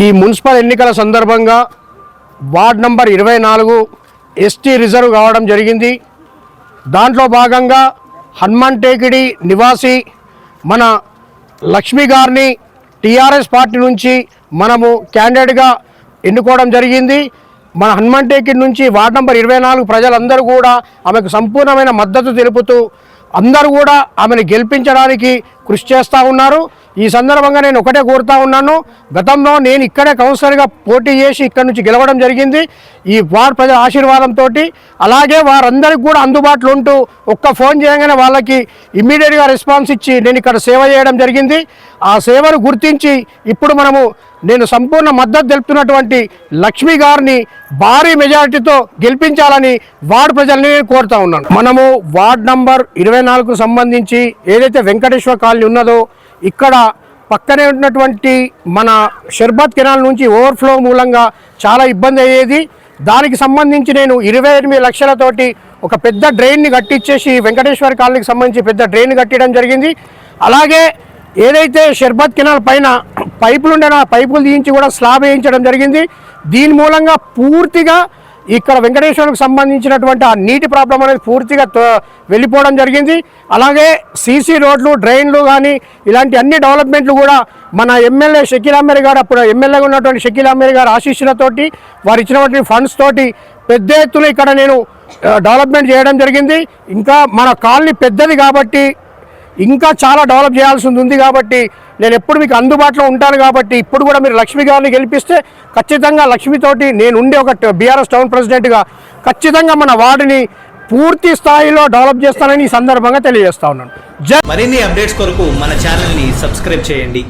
ఈ మున్సిపల్ ఎన్నికల సందర్భంగా వార్డ్ నంబర్ 24 ఎస్టీ రిజర్వ్ కావడం జరిగింది. దాంట్లో భాగంగా హనుమాన్ టేకిడి నివాసి మన లక్ష్మి గారిని టీఆర్ఎస్ పార్టీ నుంచి మనము క్యాండిడేట్గా ఎన్నుకోవడం జరిగింది. మన హనుమాన్ టేకిడి నుంచి వార్డ్ నంబర్ 24 ప్రజలందరూ కూడా ఆమెకు సంపూర్ణమైన మద్దతు తెలుపుతూ అందరూ కూడా ఆమెను గెలిపించడానికి కృషి చేస్తూ ఉన్నారు. ఈ సందర్భంగా నేను ఒకటే కోరుతా ఉన్నాను, గతంలో నేను ఇక్కడే కౌన్సిలర్గా పోటీ చేసి ఇక్కడ నుంచి గెలవడం జరిగింది. ఈ వార్డు ప్రజల ఆశీర్వాదంతో అలాగే వారందరికీ కూడా అందుబాటులో ఉంటూ ఒక్క ఫోన్ చేయగానే వాళ్ళకి ఇమ్మీడియట్గా రెస్పాన్స్ ఇచ్చి నేను ఇక్కడ సేవ చేయడం జరిగింది. ఆ సేవను గుర్తించి ఇప్పుడు నేను సంపూర్ణ మద్దతు తెలుపుతున్నటువంటి లక్ష్మి గారిని భారీ మెజారిటీతో గెలిపించాలని వార్డు ప్రజల్ని నేను కోరుతా ఉన్నాను. మనము వార్డ్ నంబర్ 24కు సంబంధించి ఏదైతే వెంకటేశ్వర కాలనీ ఉన్నదో ఇక్కడ పక్కనే ఉన్నటువంటి మన షర్బత్ కెనాల్ నుంచి ఓవర్ఫ్లో మూలంగా చాలా ఇబ్బంది అయ్యేది. దానికి సంబంధించి నేను 28 లక్షలతోటి ఒక పెద్ద డ్రైన్ని కట్టించేసి వెంకటేశ్వర కాలనీకి సంబంధించి పెద్ద డ్రైన్ కట్టడం జరిగింది. అలాగే ఏదైతే షర్బత్ కెనాల్ పైన పైపులు ఉండేనా పైపులు తీయించి కూడా స్లాబ్ వేయించడం జరిగింది. దీని మూలంగా పూర్తిగా ఇక్కడ వెంకటేశ్వరకు సంబంధించినటువంటి ఆ నీటి ప్రాబ్లం అనేది పూర్తిగా వెళ్ళిపోవడం జరిగింది. అలాగే సీసీ రోడ్లు, డ్రైన్లు కానీ ఇలాంటి అన్ని డెవలప్మెంట్లు కూడా మన ఎమ్మెల్యే షకీల్ అహ్మద్ గారు, అప్పుడు ఎమ్మెల్యేగా ఉన్నటువంటి షకీల్ అహ్మద్ గారు ఆశీస్సులతోటి వారు ఇచ్చినటువంటి ఫండ్స్ తోటి పెద్ద ఎత్తున ఇక్కడ నేను డెవలప్మెంట్ చేయడం జరిగింది. ఇంకా మన కాలనీ పెద్దది కాబట్టి ఇంకా చాలా డెవలప్ చేయాల్సి ఉంది కాబట్టి నేను ఎప్పుడు మీకు అందుబాటులో ఉంటాను. కాబట్టి ఇప్పుడు కూడా మీరు లక్ష్మి గారిని గెలిపిస్తే ఖచ్చితంగా లక్ష్మితోటి నేను ఉండే ఒక బీఆర్ఎస్ టౌన్ ప్రెసిడెంట్గా ఖచ్చితంగా మన వార్డుని పూర్తి స్థాయిలో డెవలప్ చేస్తానని ఈ సందర్భంగా తెలియజేస్తా ఉన్నాను. మరిన్ని అప్డేట్స్ కొరకు మన ఛానల్ని సబ్స్క్రైబ్ చేయండి.